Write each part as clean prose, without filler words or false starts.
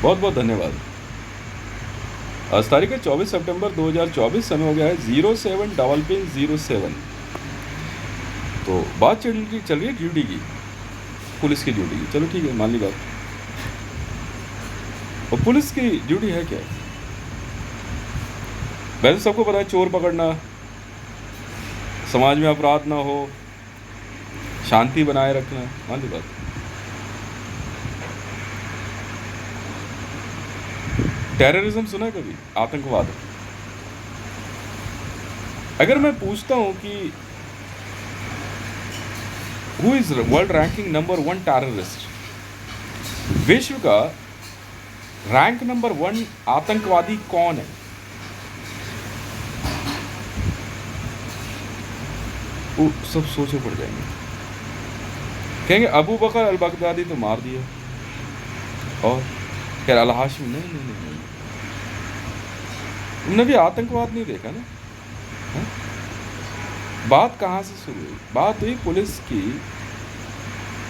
बहुत बहुत धन्यवाद। आज तारीख है 24 सितंबर 2024, समय हो गया है 07:07। तो बात चल रही है ड्यूटी की, पुलिस की ड्यूटी की। चलो ठीक है, मान ली बात। और पुलिस की ड्यूटी है क्या? वैसे सबको पता है, चोर पकड़ना, समाज में अपराध ना हो, शांति बनाए रखना, मान ली बात। टेररिज्म सुना है कभी? आतंकवाद। अगर मैं पूछता हूं कि who is world ranking number 1 terrorist, विश्व का रैंक नंबर 1 आतंकवादी कौन है? वो सब सोचे पड़ जाएंगे, कहेंगे अबू बकर अल बगदादी तो मार दिया, और खैर अल हाशिम। नहीं नहीं नहीं नहीं, तुमने भी आतंकवाद नहीं देखा ना। हा? बात कहाँ से शुरू हुई? बात हुई पुलिस की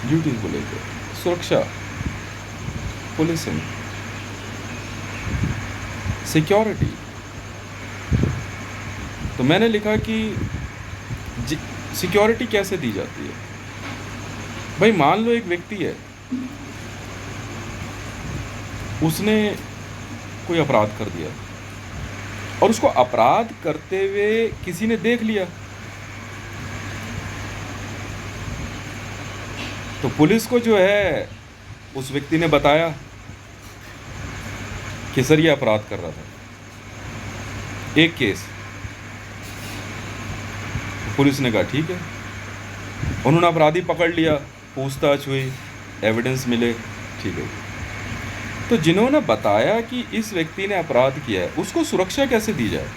ड्यूटी को लेकर, सुरक्षा, पुलिसिंग, सिक्योरिटी। तो मैंने लिखा कि सिक्योरिटी कैसे दी जाती है। भाई मान लो एक व्यक्ति है, उसने कोई अपराध कर दिया और उसको अपराध करते हुए किसी ने देख लिया, तो पुलिस को जो है उस व्यक्ति ने बताया कि सर ये अपराध कर रहा था, एक केस। पुलिस ने कहा ठीक है, उन्होंने अपराधी पकड़ लिया, पूछताछ हुई, एविडेंस मिले, ठीक है। तो जिन्होंने बताया कि इस व्यक्ति ने अपराध किया है, उसको सुरक्षा कैसे दी जाए?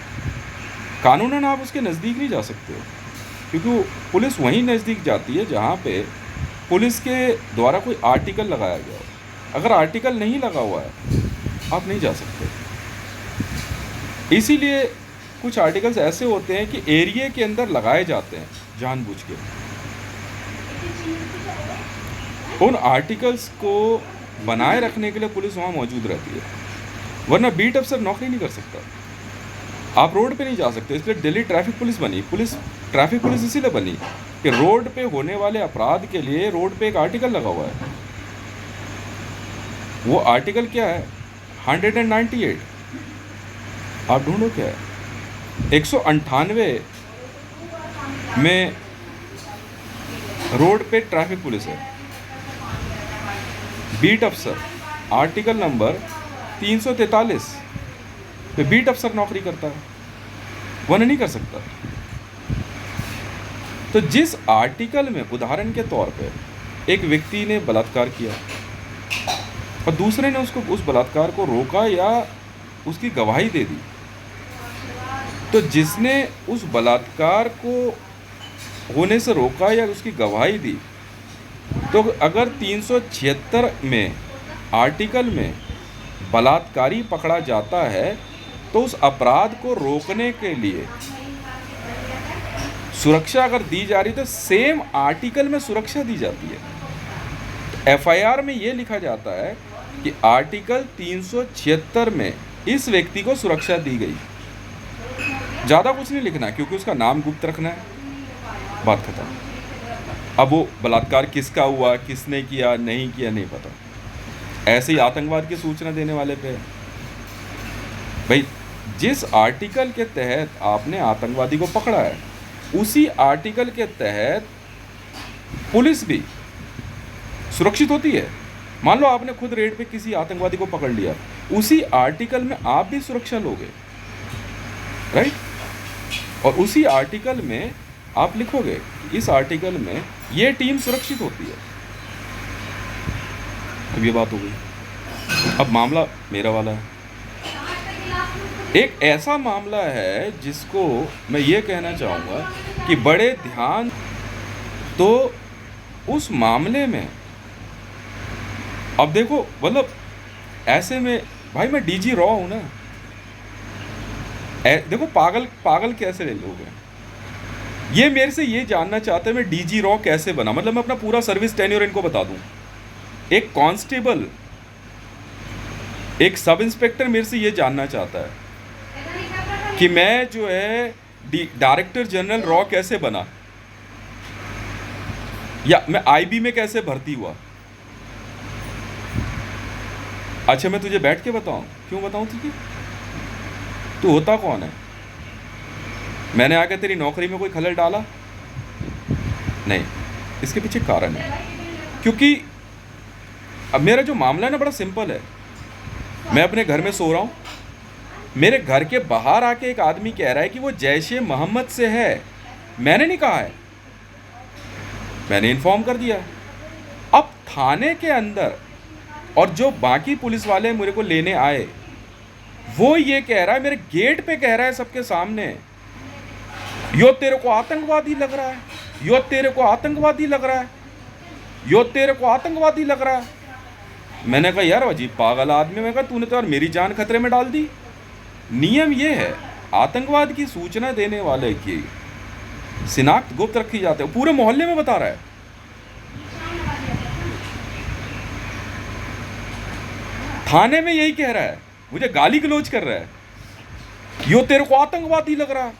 कानूनन आप उसके नज़दीक नहीं जा सकते हो, क्योंकि पुलिस वहीं नज़दीक जाती है जहाँ पे पुलिस के द्वारा कोई आर्टिकल लगाया गया हो। अगर आर्टिकल नहीं लगा हुआ है, आप नहीं जा सकते। इसीलिए कुछ आर्टिकल्स ऐसे होते हैं कि एरिया के अंदर लगाए जाते हैं जानबूझ के। उन आर्टिकल्स को बनाए रखने के लिए पुलिस वहाँ मौजूद रहती है, वरना बीट अफसर नौकरी नहीं कर सकता। आप रोड पे नहीं जा सकते, इसलिए दिल्ली ट्रैफिक पुलिस बनी। ट्रैफिक पुलिस इसीलिए बनी कि रोड पे होने वाले अपराध के लिए रोड पे एक आर्टिकल लगा हुआ है। वो आर्टिकल क्या है? 198। आप ढूंढो क्या है। 198 में रोड पे ट्रैफिक पुलिस है, बीट अफसर आर्टिकल नंबर 343 पे बीट अफसर नौकरी करता है, वरना नहीं कर सकता। तो जिस आर्टिकल में, उदाहरण के तौर पे, एक व्यक्ति ने बलात्कार किया और दूसरे ने उसको, उस बलात्कार को रोका या उसकी गवाही दे दी, तो जिसने उस बलात्कार को होने से रोका या उसकी गवाही दी, तो अगर 376 में आर्टिकल में बलात्कारी पकड़ा जाता है, तो उस अपराध को रोकने के लिए सुरक्षा अगर दी जा रही, तो सेम आर्टिकल में सुरक्षा दी जाती है। एफआईआर में ये लिखा जाता है कि आर्टिकल 376 में इस व्यक्ति को सुरक्षा दी गई। ज़्यादा कुछ नहीं लिखना है, क्योंकि उसका नाम गुप्त रखना है, बात खत्म। अब वो बलात्कार किसका हुआ, किसने किया, नहीं किया, नहीं पता। ऐसे ही आतंकवाद की सूचना देने वाले पे, भाई जिस आर्टिकल के तहत आपने आतंकवादी को पकड़ा है, उसी आर्टिकल के तहत पुलिस भी सुरक्षित होती है। मान लो आपने खुद रेड पे किसी आतंकवादी को पकड़ लिया, उसी आर्टिकल में आप भी सुरक्षा लोगे, राइट? और उसी आर्टिकल में आप लिखोगे, इस आर्टिकल में ये टीम सुरक्षित होती है। अब ये बात हो गई। अब मामला मेरा वाला है, एक ऐसा मामला है जिसको मैं ये कहना चाहूँगा कि बड़े ध्यान, तो उस मामले में अब देखो, मतलब ऐसे में भाई मैं डीजी रॉ हूँ ना। देखो पागल कैसे लोग हैं, ये मेरे से ये जानना चाहते हैं मैं डीजी रॉ कैसे बना। मतलब मैं अपना पूरा सर्विस टेन्योर इनको बता दूं। एक कांस्टेबल एक सब इंस्पेक्टर मेरे से ये जानना चाहता है कि मैं जो है डायरेक्टर जनरल रॉ कैसे बना, या मैं आईबी में कैसे भर्ती हुआ। अच्छा मैं तुझे बैठ के बताऊं, क्यों बताऊं तुझे, तू होता कौन है? मैंने आके तेरी नौकरी में कोई खलल डाला? नहीं, इसके पीछे कारण है। क्योंकि अब मेरा जो मामला है ना बड़ा सिंपल है। मैं अपने घर में सो रहा हूँ, मेरे घर के बाहर आके एक आदमी कह रहा है कि वो जैश ए मोहम्मद से है। मैंने नहीं कहा है, मैंने इन्फॉर्म कर दिया। अब थाने के अंदर और जो बाकी पुलिस वाले मेरे को लेने आए, वो ये कह रहा है, मेरे गेट पे कह रहा है सबके सामने, यो तेरे को आतंकवादी लग रहा है, यो तेरे को आतंकवादी लग रहा है, यो तेरे को आतंकवादी लग रहा है। मैंने कहा यार अजीब पागल आदमी, मैं कहा तूने तो यार मेरी जान खतरे में डाल दी। नियम ये है, आतंकवाद की सूचना देने वाले की शिनाख्त गुप्त रखी जाती है। पूरे मोहल्ले में बता रहा है। थाने में यही कह रहा है, मुझे गाली गलौज कर रहा है, यो तेरे को आतंकवादी लग रहा है।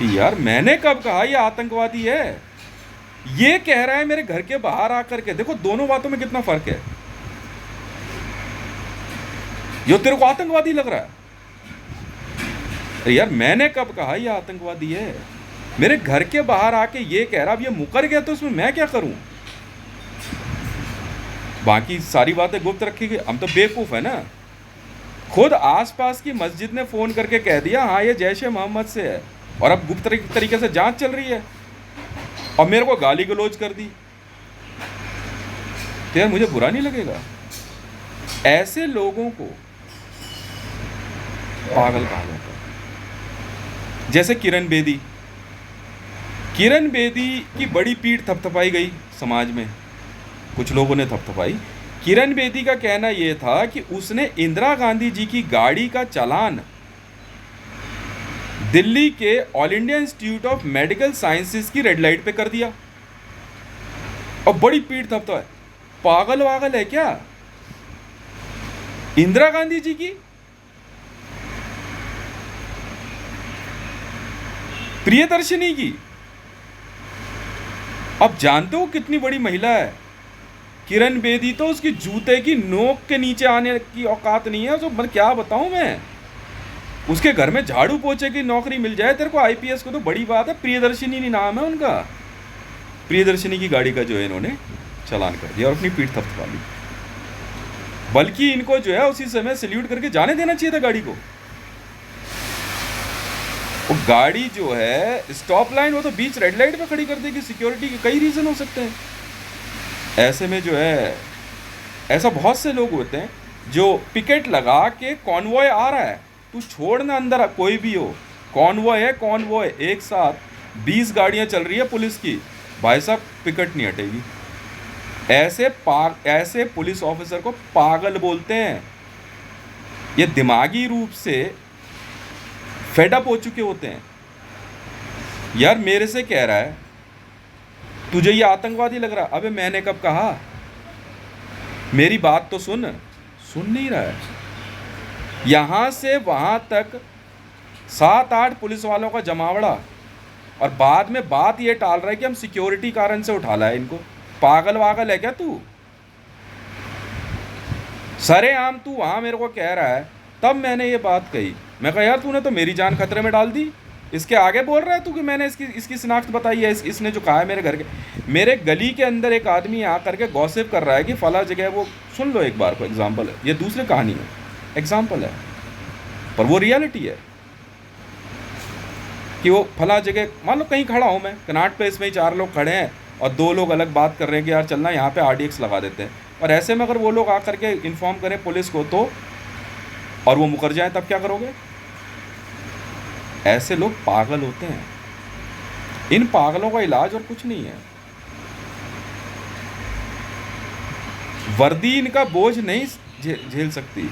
यार मैंने कब कहा ये आतंकवादी है? ये कह रहा है मेरे घर के बाहर आकर के। देखो दोनों बातों में कितना फर्क है। यो तेरे को आतंकवादी लग रहा है, यार मैंने कब कहा ये आतंकवादी है? मेरे घर के बाहर आके ये कह रहा, अब ये मुकर गया तो इसमें मैं क्या करूं? बाकी सारी बातें गुप्त रखी गई। हम तो बेवकूफ है ना। खुद आसपास की मस्जिद ने फोन करके कह दिया हाँ ये जैश ए मोहम्मद से है, और अब गुप्त तरीके से जांच चल रही है, और मेरे को गाली गलौज कर दी। तो यार मुझे बुरा नहीं लगेगा? ऐसे लोगों को पागल कहा जाता है। जैसे किरण बेदी की बड़ी पीठ थपथपाई गई समाज में, कुछ लोगों ने थपथपाई। किरण बेदी का कहना यह था कि उसने इंदिरा गांधी जी की गाड़ी का चालान दिल्ली के all India institute of medical sciences की रेड लाइट पे कर दिया, और बड़ी पीठ थपथपाई। पागल वागल है क्या? इंदिरा गांधी जी की, प्रियदर्शिनी की। अब जानते हो कितनी बड़ी महिला है किरण बेदी? तो उसकी जूते की नोक के नीचे आने की औकात नहीं है। तो मैं क्या बताऊं मैं, उसके घर में झाड़ू पोछे की नौकरी मिल जाए तेरे को, आईपीएस को, तो बड़ी बात है। प्रियदर्शिनी नहीं नाम है उनका। प्रियदर्शिनी की गाड़ी का जो है इन्होंने चालान कर दिया और अपनी पीठ थपथपा ली। बल्कि इनको जो है उसी समय सैल्यूट करके जाने देना चाहिए था गाड़ी को। वो गाड़ी जो है स्टॉप लाइन, वो तो बीच रेड लाइट पे खड़ी कर देगी। सिक्योरिटी के कई रीजन हो सकते हैं। ऐसे में जो है, ऐसा बहुत से लोग होते हैं जो पिकेट लगा के, कॉन्वॉय आ रहा है, तू छोड़ना अंदर कोई भी हो, कॉन्वॉय है, कॉन्वॉय एक साथ 20 गाड़ियां चल रही है पुलिस की, भाई साहब पिकेट नहीं हटेगी। ऐसे पुलिस ऑफिसर को पागल बोलते हैं। ये दिमागी रूप से फेडअप हो चुके होते हैं। यार मेरे से कह रहा है तुझे ये आतंकवादी लग रहा। अबे मैंने कब कहा? मेरी बात तो सुन नहीं रहा है। यहां से वहां तक 7-8 पुलिस वालों का जमावड़ा, और बाद में बात ये टाल रहा है कि हम सिक्योरिटी कारण से उठा लाए इनको। पागल वागल है क्या तू? सरेआम तू वहां मेरे को कह रहा है, तब मैंने ये बात कही। मैं कहा यार तूने तो मेरी जान खतरे में डाल दी। इसके आगे बोल रहा है तू कि मैंने इसकी शिनाख्त बताई है, इसने जो कहा है मेरे घर के, मेरे गली के अंदर एक आदमी आ करके गॉसिप कर रहा है कि फला जगह वो, सुन लो एक बार को एग्जाम्पल है, ये दूसरी कहानी है, एग्जाम्पल है, पर वो रियलिटी है कि वो फला जगह, मान लो कहीं खड़ा हूँ मैं कनाट पे, इसमें 4 लोग खड़े हैं और 2 लोग अलग बात कर रहे हैं कि यार चलना यहाँ पे RDX लगा देते हैं, और ऐसे में अगर वो लोग आकर के इन्फॉर्म करें पुलिस को तो, और वो मुकर जाए, तब क्या करोगे? ऐसे लोग पागल होते हैं। इन पागलों का इलाज और कुछ नहीं है। वर्दी इनका बोझ नहीं झेल सकती,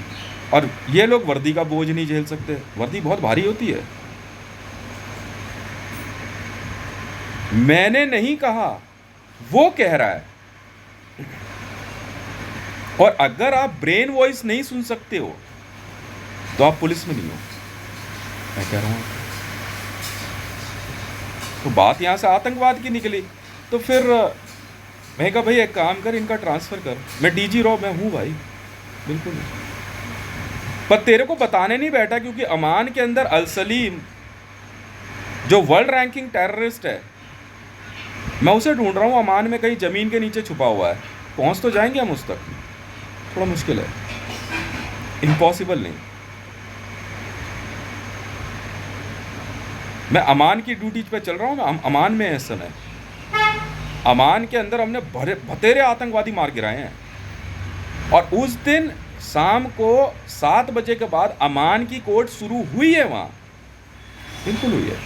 और ये लोग वर्दी का बोझ नहीं झेल सकते। वर्दी बहुत भारी होती है। मैंने नहीं कहा, वो कह रहा है। और अगर आप ब्रेन वॉइस नहीं सुन सकते हो तो आप पुलिस में नहीं हो, मैं कह रहा हूँ। तो बात यहाँ से आतंकवाद की निकली, तो फिर मैं कहा भाई एक काम कर, इनका ट्रांसफ़र कर। मैं डीजी रॉ मैं हूँ भाई, बिल्कुल नहीं। पर तेरे को बताने नहीं बैठा, क्योंकि अमान के अंदर अल सलीम जो वर्ल्ड रैंकिंग टेररिस्ट है, मैं उसे ढूंढ रहा हूँ अमान में कहीं ज़मीन के नीचे छुपा हुआ है। पहुँच तो जाएंगे हम उस तक, थोड़ा मुश्किल है, इम्पॉसिबल नहीं। मैं अमान की ड्यूटी पे चल रहा हूँ, मैं अमान में है इस समय। अमान के अंदर हमने बतेरे आतंकवादी मार गिराए हैं, और उस दिन शाम को 7 बजे के बाद अमान की कोर्ट शुरू हुई है वहाँ, बिल्कुल हुई है।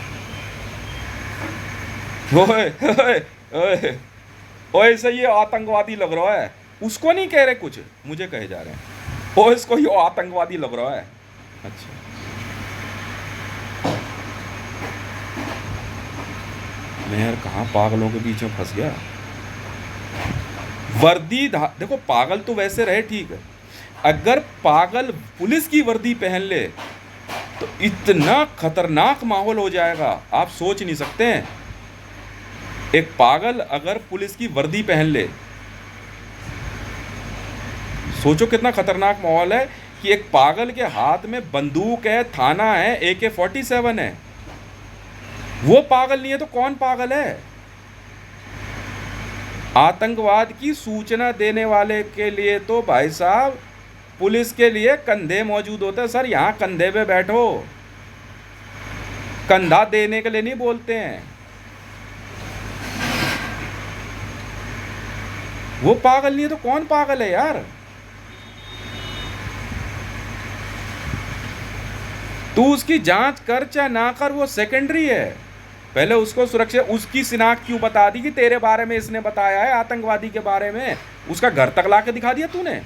ओए ओए ओए ओए, से ये आतंकवादी लग रहा है, उसको नहीं कह रहे कुछ, मुझे कहे जा रहे हैं ओ इसको ये आतंकवादी लग रहा है। अच्छा, मैं यार कहाँ पागलों के बीच में फंस गया। वर्दी देखो, पागल तो वैसे रहे ठीक है, अगर पागल पुलिस की वर्दी पहन ले तो इतना खतरनाक माहौल हो जाएगा, आप सोच नहीं सकते हैं। एक पागल अगर पुलिस की वर्दी पहन ले, सोचो कितना खतरनाक माहौल है कि एक पागल के हाथ में बंदूक है, थाना है, AK-47 है। वो पागल नहीं है तो कौन पागल है? आतंकवाद की सूचना देने वाले के लिए तो भाई साहब पुलिस के लिए कंधे मौजूद होते हैं। सर यहाँ कंधे पे बैठो, कंधा देने के लिए नहीं बोलते हैं। वो पागल नहीं है तो कौन पागल है यार? तू उसकी जांच कर चाहे ना कर, वो सेकेंडरी है। पहले उसको सुरक्षा, उसकी शिनाख्त क्यों बता दी कि तेरे बारे में इसने बताया है आतंकवादी के बारे में, उसका घर तक ला के दिखा दिया तूने।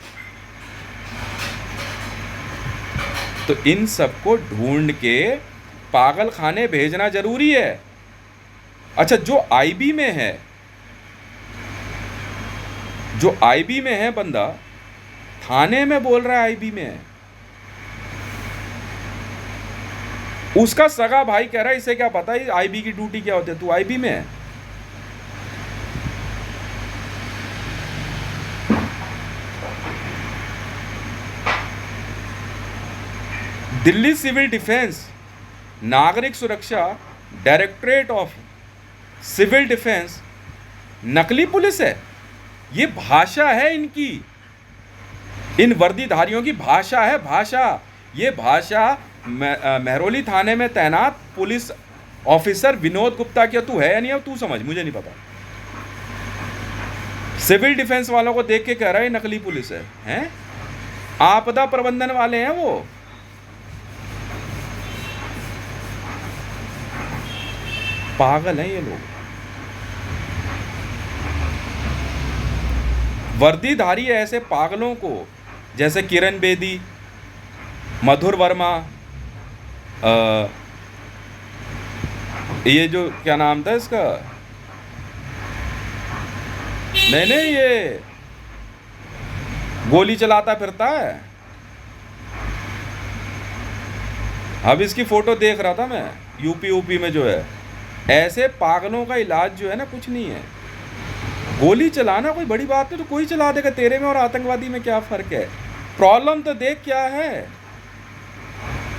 तो इन सबको ढूंढ के पागल खाने भेजना जरूरी है। अच्छा, जो आईबी में है, जो आईबी में है बंदा, थाने में बोल रहा है आईबी में है, उसका सगा भाई कह रहा है इसे क्या पता है आईबी की ड्यूटी क्या होती है, तू आईबी में है। दिल्ली सिविल डिफेंस, नागरिक सुरक्षा, डायरेक्टरेट ऑफ सिविल डिफेंस नकली पुलिस है। ये भाषा है इनकी, इन वर्दीधारियों की भाषा है, भाषा। ये भाषा महरौली थाने में तैनात पुलिस ऑफिसर विनोद गुप्ता क्या तू है या नहीं है तू समझ, मुझे नहीं पता। सिविल डिफेंस वालों को देख के कह रहा है नकली पुलिस है, हैं? आपदा प्रबंधन वाले हैं वो। पागल हैं ये लोग। वर्दीधारी ऐसे पागलों को, जैसे किरण बेदी, मधुर वर्मा, ये जो क्या नाम था इसका, नहीं ये गोली चलाता फिरता है, अब इसकी फोटो देख रहा था मैं, यूपी में जो है। ऐसे पागलों का इलाज जो है ना कुछ नहीं है। गोली चलाना कोई बड़ी बात नहीं, तो कोई चला देगा। तेरे में और आतंकवादी में क्या फ़र्क है? प्रॉब्लम तो देख क्या है।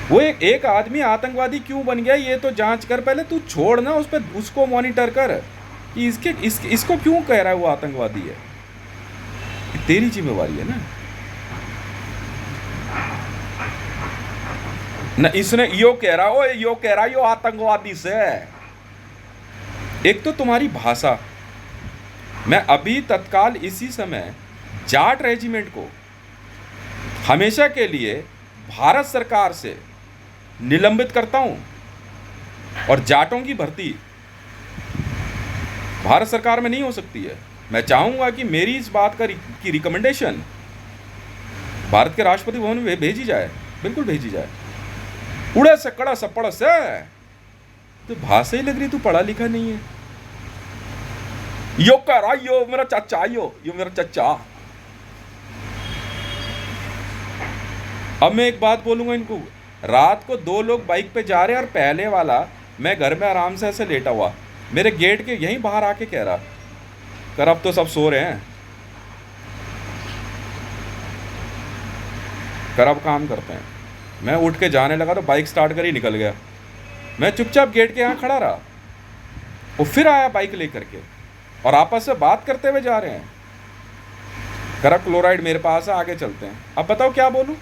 वो एक आदमी आतंकवादी क्यों बन गया ये तो जांच कर पहले, तू छोड़ ना उस पर, उसको मॉनिटर कर कि इसको क्यों कह रहा है वो आतंकवादी है। तेरी जिम्मेवारी है ना इसने यो कह रहा यो आतंकवादी से। एक तो तुम्हारी भाषा, मैं अभी तत्काल इसी समय जाट रेजिमेंट को हमेशा के लिए भारत सरकार से निलंबित करता हूं, और जाटों की भर्ती भारत सरकार में नहीं हो सकती है। मैं चाहूंगा कि मेरी इस बात की रिकमेंडेशन भारत के राष्ट्रपति भवन में भेजी जाए, बिल्कुल भेजी जाए। उड़े से कड़ा सपड़ से, तो भाषा ही लग रही तू पढ़ा लिखा नहीं है। यो कह रहा यो मेरा चाचा, यो मेरा चाचा। अब मैं एक बात बोलूँगा इनको, रात को 2 लोग बाइक पे जा रहे हैं और पहले वाला मैं घर में आराम से ऐसे लेटा हुआ मेरे गेट के यहीं बाहर आके कह रहा, कर अब तो सब सो रहे हैं, कर अब काम करते हैं। मैं उठ के जाने लगा तो बाइक स्टार्ट कर ही निकल गया। मैं चुपचाप गेट के यहाँ खड़ा रहा, वो फिर आया बाइक लेकर के और आपस में बात करते हुए जा रहे हैं। करा क्लोराइड मेरे पास है, आगे चलते हैं। अब बताओ क्या बोलूं,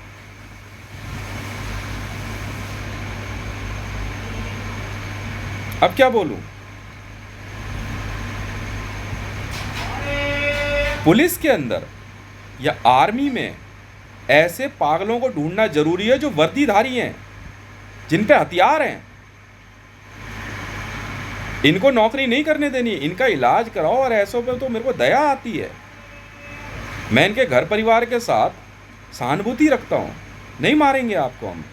अब क्या बोलूं? पुलिस के अंदर या आर्मी में ऐसे पागलों को ढूंढना जरूरी है जो वर्दीधारी हैं, जिन पे हथियार हैं। इनको नौकरी नहीं करने देनी, इनका इलाज कराओ। और ऐसों पे तो मेरे को दया आती है। मैं इनके घर परिवार के साथ सहानुभूति रखता हूँ। नहीं मारेंगे आपको हम।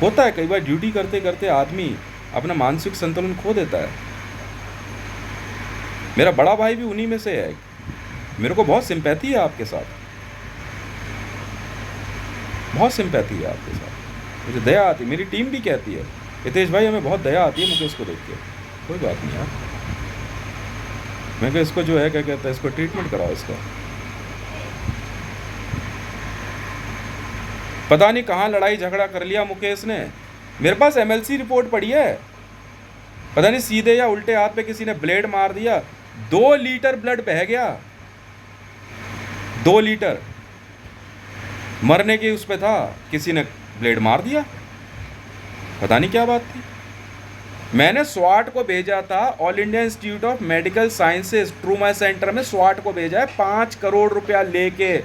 होता है कई बार ड्यूटी करते करते आदमी अपना मानसिक संतुलन खो देता है। मेरा बड़ा भाई भी उन्हीं में से है। मेरे को बहुत सिंपैथी है आपके साथ, बहुत सिंपैथी है आपके साथ। मुझे दया आती है। मेरी टीम भी कहती है, हितेश भाई हमें बहुत दया आती है मुकेश को देख के। कोई बात नहीं यार, मैं इसको जो है क्या कहता है, इसको ट्रीटमेंट कराओ इसका। पता नहीं कहाँ लड़ाई झगड़ा कर लिया मुकेश ने। मेरे पास एमएलसी रिपोर्ट पड़ी है। पता नहीं सीधे या उल्टे हाथ पे किसी ने ब्लेड मार दिया, 2 लीटर ब्लड बह गया। 2 लीटर मरने के उस पे था, किसी ने ब्लेड मार दिया। पता नहीं क्या बात थी। मैंने स्वाट को भेजा था, all India institute of medical sciences trauma centre में स्वाट को भेजा है 5 करोड़ रुपया लेके।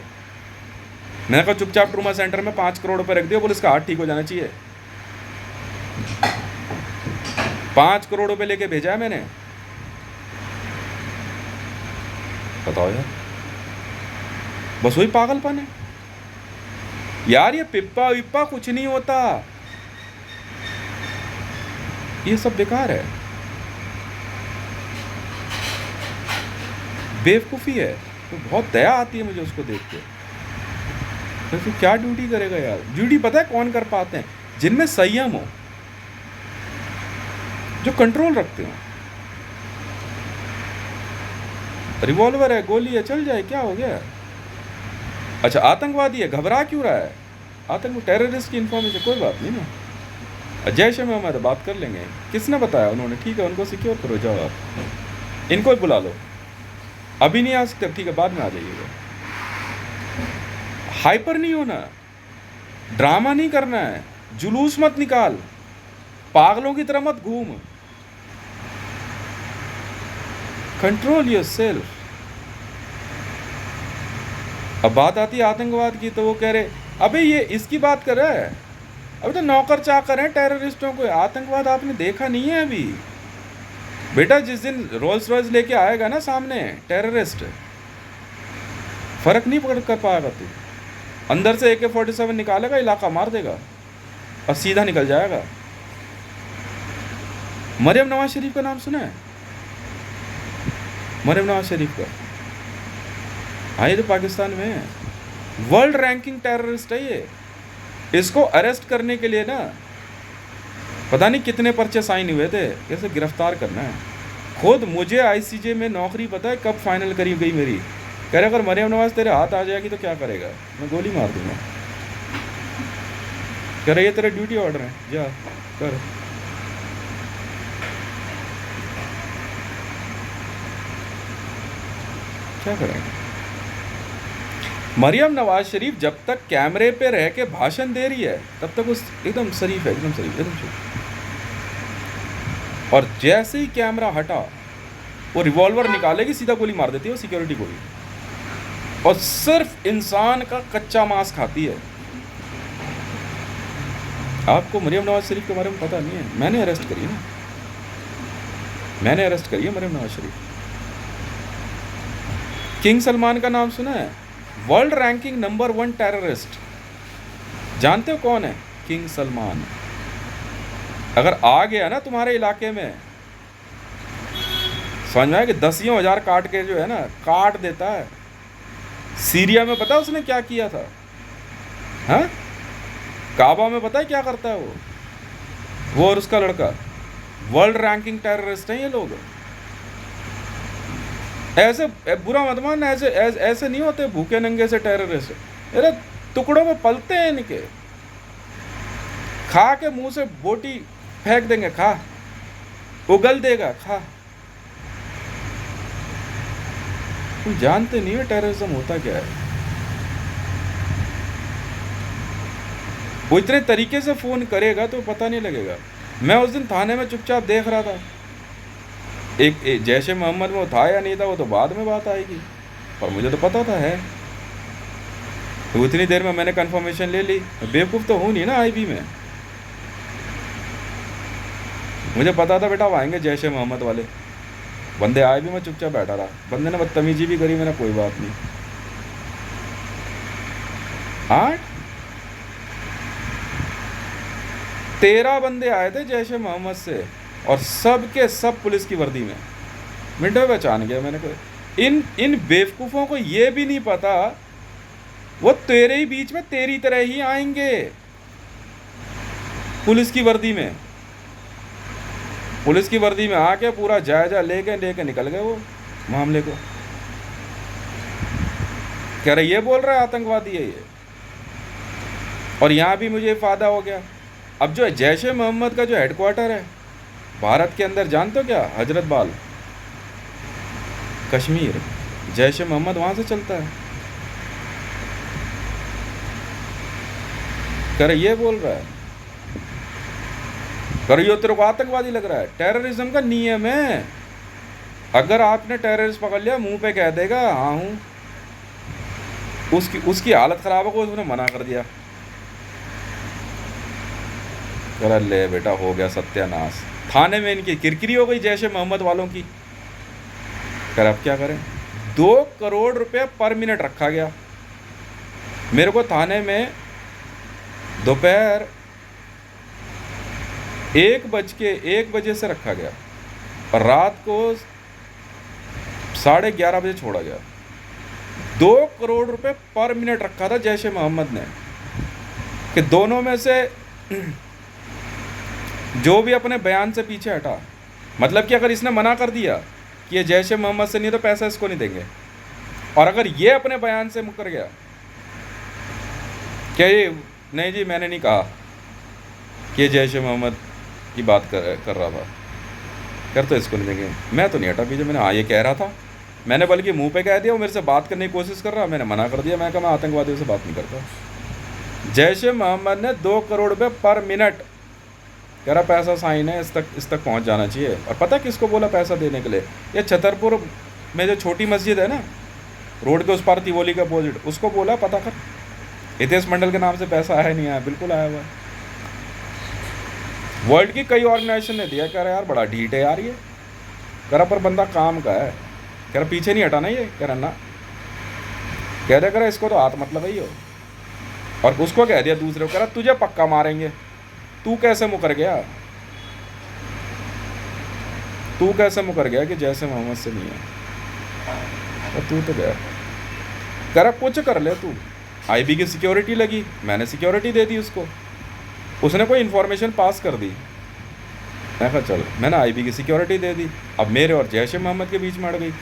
मैंने कहा चुपचाप ट्रूमा सेंटर में 5 करोड़ रुपए रख दिया, बोले इसका हाथ ठीक हो जाना चाहिए। 5 करोड़ रुपए लेके भेजा है मैंने। बताओ यार, बस वही पागलपन है यार। ये पिप्पा विप्पा कुछ नहीं होता, ये सब बेकार है, बेवकूफ़ी है। तो बहुत दया आती है मुझे उसको देख के। तो क्या ड्यूटी करेगा यार? ड्यूटी पता है कौन कर पाते हैं? जिनमें संयम हो, जो कंट्रोल रखते हो। रिवॉल्वर है, गोली है, चल जाए, क्या हो गया? अच्छा आतंकवादी है, घबरा क्यों रहा है? आतंक टेररिस्ट की इंफॉर्मेशन, कोई बात नहीं ना, जैश में हमारे बात कर लेंगे। किसने बताया? उन्होंने। ठीक है, उनको सिक्योर करो, जाओ आप इनको ही बुला लो। अभी नहीं आ सकते, ठीक है, बाद में आ जाइएगा। हाइपर नहीं होना, ड्रामा नहीं करना है, जुलूस मत निकाल, पागलों की तरह मत घूम। Control yourself. अब बात आती है आतंकवाद की, तो वो कह रहे अबे ये इसकी बात कर रहा है। अभी तो नौकर चाकर हैं टेररिस्टों को। आतंकवाद आपने देखा नहीं है अभी बेटा। जिस दिन रोल्स रॉयस लेके आएगा ना सामने टेररिस्ट, फर्क नहीं पकड़ कर पाएगा तू। अंदर से AK-47 निकालेगा, इलाका मार देगा और सीधा निकल जाएगा। मरियम नवाज शरीफ का नाम सुना है? मरियम नवाज शरीफ का, हाँ, ये तो पाकिस्तान में है। वर्ल्ड रैंकिंग टेररिस्ट है ये। इसको अरेस्ट करने के लिए ना पता नहीं कितने पर्चे साइन हुए थे, कैसे गिरफ्तार करना है। खुद मुझे ICJ में नौकरी पता है कब फाइनल करी गई मेरी? कह रहे अगर मरियम नवाज तेरे हाथ आ जाएगी तो क्या करेगा? मैं गोली मार दूंगा। कह रहे ये तेरा ड्यूटी ऑर्डर है, जा कर। क्या करेंगे? मरियम नवाज शरीफ जब तक कैमरे पे रह के भाषण दे रही है तब तक उस एकदम शरीफ है, एकदम शरीफ, एकदम शरीफ। और जैसे ही कैमरा हटा वो रिवॉल्वर निकालेगी, सीधा गोली मार देती है वो सिक्योरिटी को भी। और सिर्फ इंसान का कच्चा मांस खाती है। आपको मरियम नवाज शरीफ के बारे में पता नहीं है? मैंने अरेस्ट करी ना, मैंने अरेस्ट करी है मरियम नवाज शरीफ। किंग सलमान का नाम सुना है? World ranking number 1 terrorist. जानते हो कौन है? किंग सलमान। अगर आ गया ना तुम्हारे इलाके में, समझ में आया कि 10,000 काट के जो है ना, काट देता है। सीरिया में पता उसने क्या किया था? हाँ, काबा में पता है क्या करता है वो और उसका लड़का वर्ल्ड रैंकिंग टेररिस्ट हैं ये लोग। ऐसे बुरा मत मान, ऐसे नहीं होते भूखे नंगे से टेररिस्ट, अरे टुकड़ों में पलते हैं इनके, खा के मुंह से बोटी फेंक देंगे, खा, उगल देगा, खा। तुम जानते नहीं हो टेररिज्म होता क्या है। वो इतने तरीके से फोन करेगा तो पता नहीं लगेगा। मैं उस दिन थाने में चुपचाप देख रहा था, एक जैश ए मोहम्मद में वो था या नहीं था वो तो बाद में बात आएगी, पर मुझे तो पता था है। तो इतनी देर में मैंने कंफर्मेशन ले ली, बेवकूफ़ तो हूँ नहीं ना आईबी में। मुझे पता था बेटा वो आएंगे जैश ए मोहम्मद वाले बंदे, आए भी मैं चुपचाप बैठा रहा। बंदे ने बदतमीजी भी करी, मैंने कोई बात नहीं। 13 बंदे आए थे जैश ए मोहम्मद से और सब के सब पुलिस की वर्दी में। मिनटों में पहचान गया मैंने कोई। इन बेवकूफ़ों को ये भी नहीं पता वो तेरे ही बीच में तेरी तरह ही आएंगे पुलिस की वर्दी में। पुलिस की वर्दी में आके पूरा जायजा लेके निकल गए वो मामले को। कह रहे ये बोल रहा है आतंकवादी है ये, और यहाँ भी मुझे फ़ायदा हो गया। अब जो जैश ए मोहम्मद का जो हेडक्वार्टर है भारत के अंदर, जानते हो क्या, हजरत बाल कश्मीर, जैश ए मोहम्मद वहाँ से चलता है। कह रहे ये बोल रहा है, कर यो तेरे को आतंकवादी लग रहा है। टेररिज्म का नियम है, अगर आपने टेररिस्ट पकड़ लिया मुंह पे कह देगा हाँ हूँ, उसकी हालत ख़राब हो, उसने मना कर दिया, कर ले बेटा हो गया सत्यानाश। थाने में इनकी किरकिरी हो गई जैश ए मोहम्मद वालों की। कर अब क्या करें, 2 करोड़ रुपए पर मिनट रखा गया। मेरे को थाने में दोपहर 1 बजे से रखा गया और रात को 11:30 बजे छोड़ा गया। 2 करोड़ रुपए पर मिनट रखा था जैश ए मोहम्मद ने, कि दोनों में से जो भी अपने बयान से पीछे हटा, मतलब कि अगर इसने मना कर दिया कि ये जैश ए मोहम्मद से नहीं तो पैसा इसको नहीं देंगे, और अगर ये अपने बयान से मुकर गया क्या ये नहीं जी मैंने नहीं कहा कि ये जैश ए मोहम्मद की बात कर रहा था, कर तो इसको नहीं देंगे, मैं तो नहीं हटा पीछे। मैंने हाँ ये कह रहा था, मैंने बल्कि मुंह पे कह दिया, वो मेरे से बात करने की कोशिश कर रहा, मैंने मना कर दिया। मैं कहा मैं आतंकवादियों से बात नहीं करता। जैश ए मोहम्मद ने 2 करोड़ रुपये पर मिनट, कह रहा पैसा साइन है, इस तक पहुंच जाना चाहिए। और पता किसको बोला पैसा देने के लिए, ये छतरपुर में जो छोटी मस्जिद है ना, रोड के उस पार तिवोली के अपोजिट, उसको बोला पता कर, हितेश मंडल के नाम से पैसा आया नहीं आया, बिल्कुल आया हुआ है। वर्ल्ड की कई ऑर्गेनाइजेशन ने दिया। कह रहा यार बड़ा ढीठ है यार ये, कह रहा पर बंदा काम का है, कह रहा पीछे नहीं हटाना ये, कह रहा ना, कह रहा इसको तो हाथ मत लगाइयो। और उसको कह दिया दूसरे को, कह रहा तुझे पक्का मारेंगे, तू कैसे मुकर गया, तू कैसे मुकर गया कि जैसे मोहम्मद से नहीं है, और तू तो गया। कह रहा कुछ कर ले तू, आईबी की सिक्योरिटी लगी, मैंने सिक्योरिटी दे दी उसको, उसने कोई इन्फॉर्मेशन पास कर दी, मैं कहा चल, मैंने आईबी की सिक्योरिटी दे दी। अब मेरे और जैश ए मोहम्मद के बीच में अड़ गई,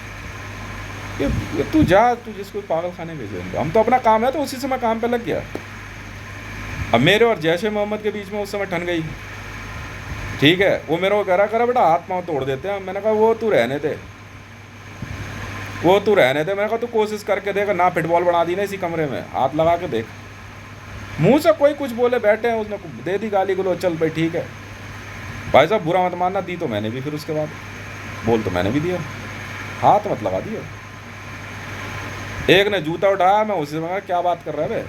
ये तू जा, तू जिसको पागल खाने भेजे, हम तो अपना काम है तो उसी से मैं काम पे लग गया। अब मेरे और जैश ए मोहम्मद के बीच में उस समय ठन गई, ठीक है। वो मेरे को करा बेटा हाथ पाँव तोड़ देते हैं। मैंने कहा वो तू रहने दे, मैंने कहा तू कोशिश करके देख ना, फुटबॉल बना दी ना इसी कमरे में, हाथ लगा के देख। मुंह से कोई कुछ बोले बैठे हैं, उसने दे दी गाली गलो, चल भाई ठीक है भाई साहब बुरा मत मानना, दी तो मैंने भी, फिर उसके बाद बोल तो मैंने भी दिया, हाथ मत लगा दिया। एक ने जूता उठाया, मैं उसी से क्या बात कर रहा है बे,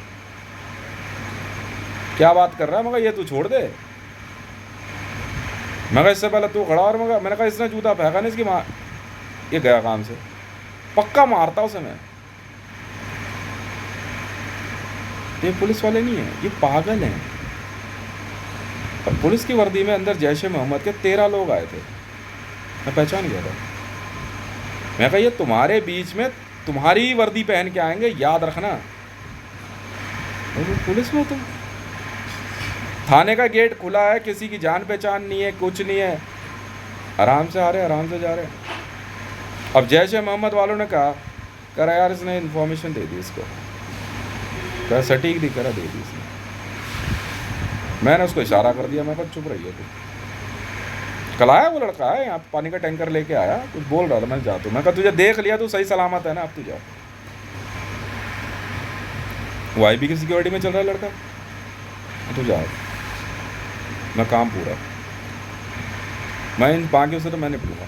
क्या बात कर रहा है, मगर ये तू छोड़ दे। मगर इससे पहले तू खड़ा, और मगर मैंने कहा इसने जूता फेंका नहीं, इसकी माँ, ये गया काम से, पक्का मारता उसे मैं। ये पुलिस वाले नहीं है, ये पागल हैं। और पुलिस की वर्दी में अंदर जैश ए मोहम्मद के 13 लोग आए थे, मैं पहचान गया था। मैं कहा ये तुम्हारे बीच में तुम्हारी वर्दी पहन के आएंगे, याद रखना। तो पुलिस में तुम, थाने का गेट खुला है, किसी की जान पहचान नहीं है, कुछ नहीं है, आराम से आ रहे, आराम से जा रहे। अब जैश ए मोहम्मद वालों ने करा यार इसने इन्फॉर्मेशन दे दी इसको, कहा सटीक दी, करा दे दी इसने। मैंने उसको इशारा कर दिया, मैं कहा चुप रही है तू। कल आया वो लड़का है यहाँ, पानी का टैंकर लेके आया, कुछ बोल रहा था, मैं जा, तो मैं कहा तुझे देख लिया, तू सही सलामत है ना, अब तू जा। वो IB की सिक्योरिटी में चल रहा है लड़का, तू जा, मैं काम पूरा, मैं इन बाकियों से तो मैं निपटूंगा।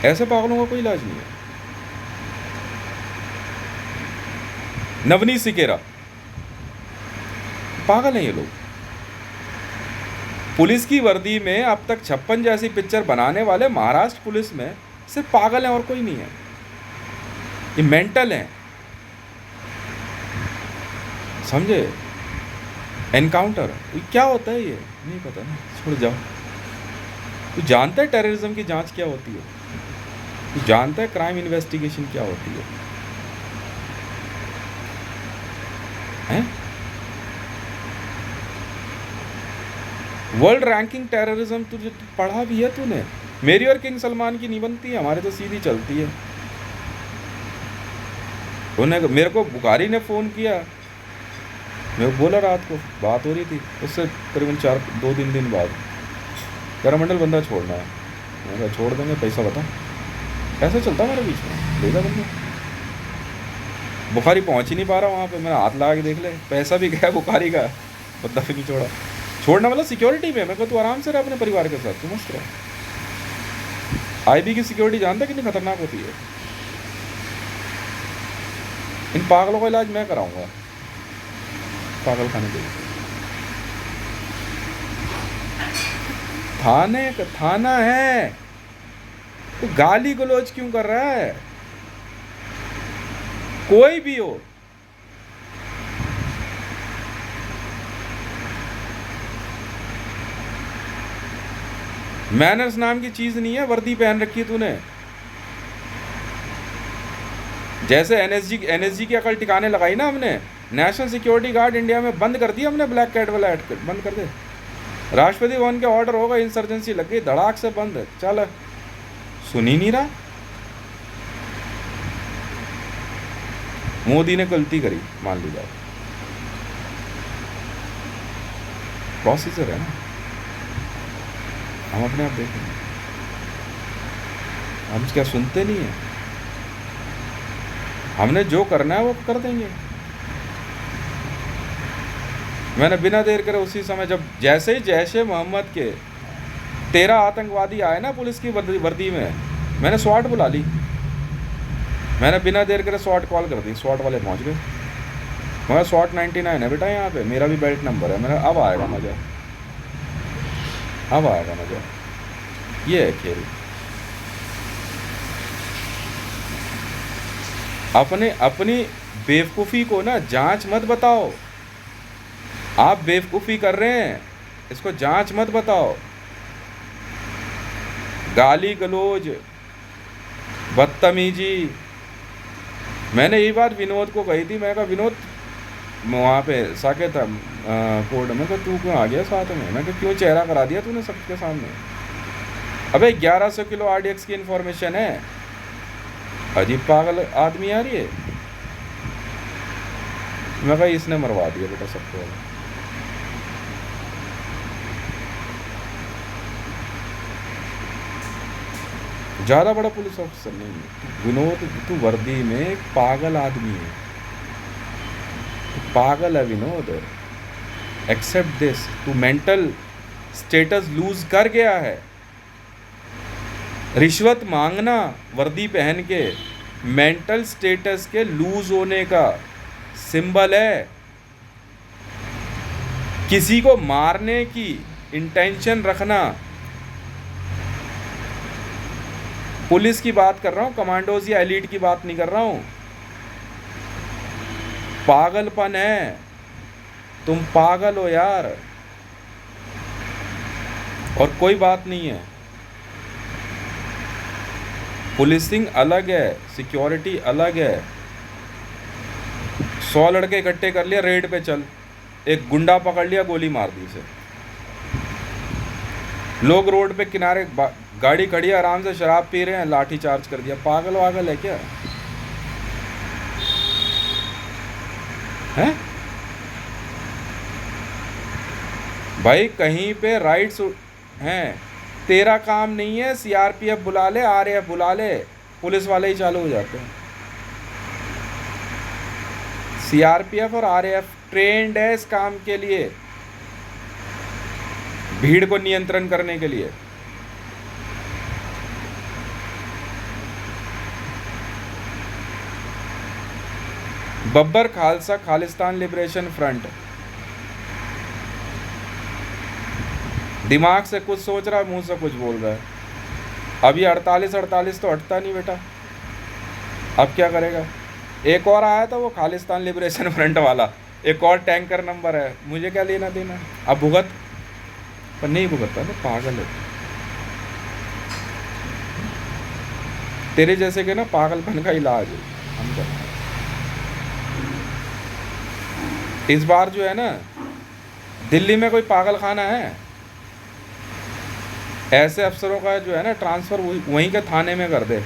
ऐसे पागलों का कोई इलाज नहीं है। नवनीत सिकेरा, पागल हैं ये लोग। पुलिस की वर्दी में अब तक 56 जैसी पिक्चर बनाने वाले महाराष्ट्र पुलिस में सिर्फ पागल हैं और कोई नहीं है, ये मेंटल हैं, समझे। एनकाउंटर क्या होता है ये नहीं पता ना, छोड़ जाओ। तू जानता है टेररिज्म की जांच क्या होती है, तू जानता है क्राइम इन्वेस्टिगेशन क्या होती है, हैं? वर्ल्ड रैंकिंग टेररिज्म तुझे पढ़ा भी है तूने? मेरी और किंग सलमान की नहीं बनती है, हमारे तो सीधी चलती है। उन्हें, मेरे को बुखारी ने फ़ोन किया, मैं बोला रात को बात हो रही थी उससे करीबन 2-3 दिन बाद, करमंडल बंदा छोड़ना है। मैं कहा छोड़ देंगे, पैसा बता। ऐसा चलता हमारे बीच में, देगा बंदा। बुखारी पहुंच ही नहीं पा रहा वहाँ पे, मैंने हाथ लगा के देख ले, पैसा भी गया बुखारी का, बंदा भी नहीं छोड़ा। छोड़ना मतलब सिक्योरिटी में, मैं कहा तू आराम से रह अपने परिवार के साथ, तू मस्त रह। IB की सिक्योरिटी जानता कितनी खतरनाक होती है। इन पागलों का इलाज मैं कराऊंगा, पागल खाने के। थाना है तो गाली गलौज क्यों कर रहा है? कोई भी हो, मैनर्स नाम की चीज नहीं है, वर्दी पहन रखी है तूने। जैसे NSG की अकल टिकाने लगाई ना हमने, नेशनल सिक्योरिटी गार्ड इंडिया में बंद कर दिया हमने, ब्लैक कैट वाला ऐड बंद कर दे। राष्ट्रपति भवन के ऑर्डर होगा, इंसर्जेंसी लग गई, धड़ाक से बंद, चल। सुन ही नहीं रहा। मोदी ने गलती करी, मान ली जाए, प्रोसीजर है ना, हम अपने आप देखेंगे। हम क्या सुनते नहीं है? हमने जो करना है वो कर देंगे। मैंने बिना देर करे उसी समय, जब जैसे ही जैश ए मोहम्मद के 13 आतंकवादी आए ना पुलिस की वर्दी में, मैंने स्वाट बुला ली। मैंने बिना देर करे स्वाट कॉल कर दी, स्वाट वाले पहुंच गए। मगर स्वाट 99 है बेटा यहाँ पे, मेरा भी बेल्ट नंबर है। मैंने अब आएगा मज़ा, अब आएगा मज़ा। ये है खेल। अपनी बेवकूफ़ी को ना जांच मत बताओ। आप बेवकूफ़ी कर रहे हैं, इसको जांच मत बताओ। गाली गलौज, बदतमीजी। मैंने यही बात विनोद को कही थी। मैं कहा विनोद, वहाँ पे साकेत कोर्ट में, तो तू क्यों आ गया साथ में? मैं कहा क्यों चेहरा करा दिया तूने सबके सामने? अबे 1100 किलो RDX की इन्फॉर्मेशन है। अजीब पागल आदमी आ रही है। मैं कहा इसने मरवा दिया बेटा सबको। ज़्यादा बड़ा पुलिस ऑफिसर नहीं है विनोद, तू वर्दी में एक पागल आदमी है, तू पागल है विनोद। Accept this. तू मेंटल स्टेटस लूज कर गया है। रिश्वत मांगना वर्दी पहन के मेंटल स्टेटस के लूज होने का सिंबल है। किसी को मारने की इंटेंशन रखना, पुलिस की बात कर रहा हूं, कमांडोज या एलीट की बात नहीं कर रहा हूं। पागलपन है, तुम पागल हो यार, और कोई बात नहीं है। पुलिसिंग अलग है, सिक्योरिटी अलग है। 100 लड़के इकट्ठे कर लिया, रेड पे चल, एक गुंडा पकड़ लिया, गोली मार दी उसे। लोग रोड पे किनारे गाड़ी खड़ी है, आराम से शराब पी रहे हैं, लाठी चार्ज कर दिया। पागल वागल है क्या है भाई? कहीं पे राइट्स हैं, तेरा काम नहीं है। सीआरपीएफ बुला ले, आरएएफ बुला ले, पुलिस वाले ही चालू हो जाते हैं। सीआरपीएफ और आरएएफ ट्रेंड है इस काम के लिए, भीड़ को नियंत्रण करने के लिए। बब्बर खालसा खालिस्तान लिबरेशन फ्रंट दिमाग से कुछ सोच रहा है, मुंह से कुछ बोल रहा है। अभी 48 तो हटता नहीं बेटा, अब क्या करेगा? एक और आया था वो खालिस्तान लिबरेशन फ्रंट वाला, एक और टैंकर नंबर है, मुझे क्या लेना देना। अब भुगत, पर नहीं भुगतता तो पागल है। तेरे जैसे के ना पागलपन का इलाज है हम करते हैं। इस बार जो है ना, दिल्ली में कोई पागल खाना है, ऐसे अफसरों का जो है ना ट्रांसफ़र वहीं के थाने में कर दे।